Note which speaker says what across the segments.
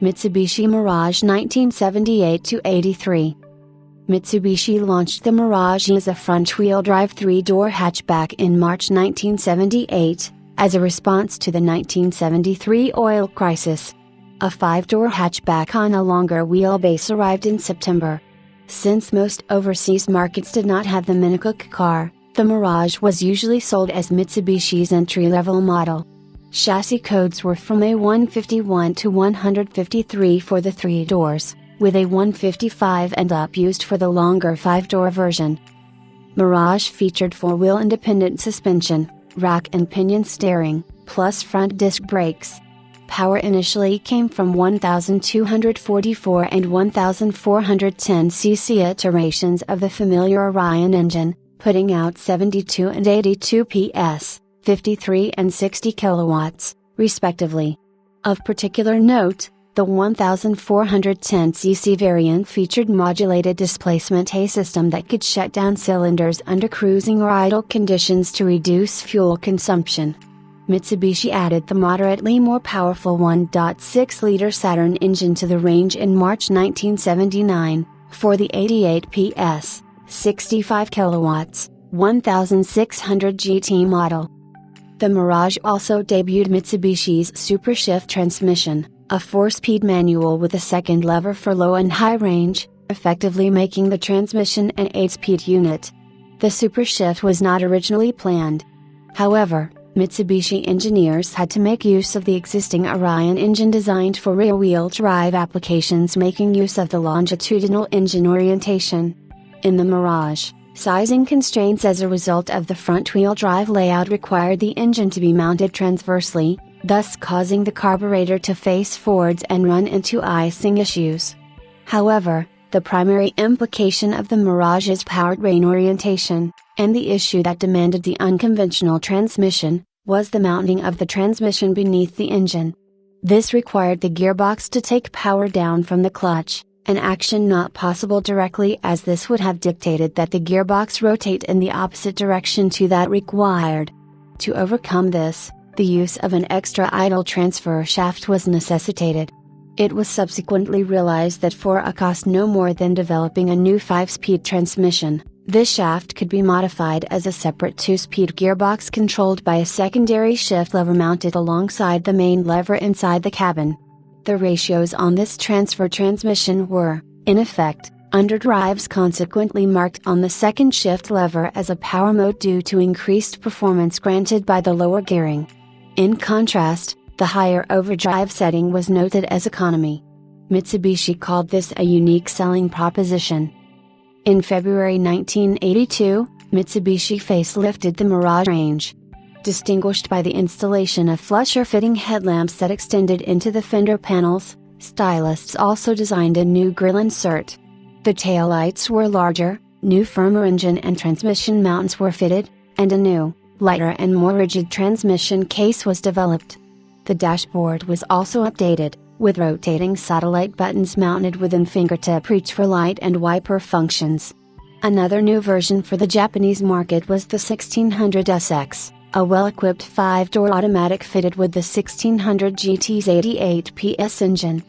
Speaker 1: Mitsubishi Mirage 1978–83. Mitsubishi launched the Mirage as a front-wheel drive three-door hatchback in March 1978, as a response to the 1973 oil crisis. A five-door hatchback on a longer wheelbase arrived in September. Since most overseas markets did not have the minicook car, the Mirage was usually sold as Mitsubishi's entry-level model. Chassis codes were from a 151 to 153 for the three doors, with a 155 and up used for the longer five-door version. Mirage featured four-wheel independent suspension, rack and pinion steering, plus front disc brakes. Power initially came from 1244 and 1410 cc iterations of the familiar Orion engine, putting out 72 and 82 PS, 53 and 60 kilowatts, respectively. Of particular note, the 1410 cc variant featured modulated displacement A system that could shut down cylinders under cruising or idle conditions to reduce fuel consumption. Mitsubishi added the moderately more powerful 1.6-liter Saturn engine to the range in March 1979, for the 88 PS, 65 kilowatts, 1600 GT model. The Mirage also debuted Mitsubishi's Super Shift transmission, a 4-speed manual with a second lever for low and high range, effectively making the transmission an 8-speed unit. The Super Shift was not originally planned. However, Mitsubishi engineers had to make use of the existing Orion engine designed for rear-wheel drive applications, making use of the longitudinal engine orientation. In the Mirage, sizing constraints as a result of the front-wheel drive layout required the engine to be mounted transversely, thus causing the carburetor to face forwards and run into icing issues. However, the primary implication of the Mirage is powertrain orientation, and the issue that demanded the unconventional transmission, was the mounting of the transmission beneath the engine. This required the gearbox to take power down from the clutch, an action not possible directly, as this would have dictated that the gearbox rotate in the opposite direction to that required. To overcome this, the use of an extra idle transfer shaft was necessitated. It was subsequently realized that for a cost no more than developing a new 5-speed transmission, this shaft could be modified as a separate 2-speed gearbox controlled by a secondary shift lever mounted alongside the main lever inside the cabin. The ratios on this transfer transmission were, in effect, underdrives, consequently marked on the second shift lever as a power mode due to increased performance granted by the lower gearing. In contrast, the higher overdrive setting was noted as economy. Mitsubishi called this a unique selling proposition. In February 1982, Mitsubishi facelifted the Mirage range. Distinguished by the installation of flusher-fitting headlamps that extended into the fender panels, stylists also designed a new grille insert. The taillights were larger, new firmer engine and transmission mounts were fitted, and a new, lighter and more rigid transmission case was developed. The dashboard was also updated, with rotating satellite buttons mounted within fingertip reach for light and wiper functions. Another new version for the Japanese market was the 1600 SX, a well-equipped 5-door automatic fitted with the 1600 GT's 88 PS engine.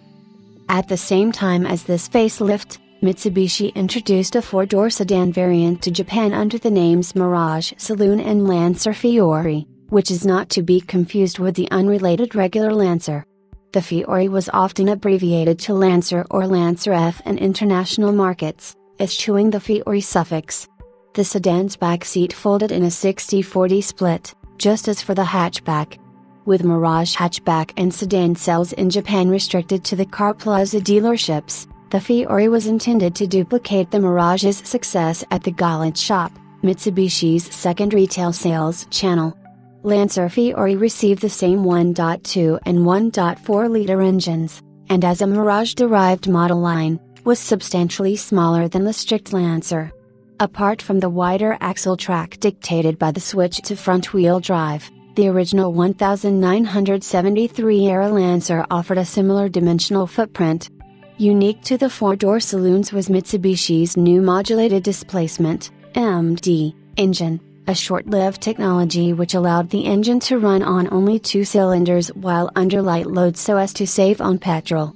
Speaker 1: At the same time as this facelift, Mitsubishi introduced a 4-door sedan variant to Japan under the names Mirage Saloon and Lancer Fiore, which is not to be confused with the unrelated regular Lancer. The Fiore was often abbreviated to Lancer or Lancer F in international markets, eschewing the Fiore suffix. The sedan's back seat folded in a 60-40 split, just as for the hatchback. With Mirage hatchback and sedan sales in Japan restricted to the Car Plaza dealerships, the Fiore was intended to duplicate the Mirage's success at the Gallant Shop, Mitsubishi's second retail sales channel. Lancer Fiore received the same 1.2 and 1.4-liter engines, and as a Mirage-derived model line, was substantially smaller than the strict Lancer. Apart from the wider axle track dictated by the switch to front-wheel drive, the original 1973-era Lancer offered a similar dimensional footprint. Unique to the 4-door saloons was Mitsubishi's new modulated displacement, MD, engine, a short-lived technology which allowed the engine to run on only 2 cylinders while under light load so as to save on petrol.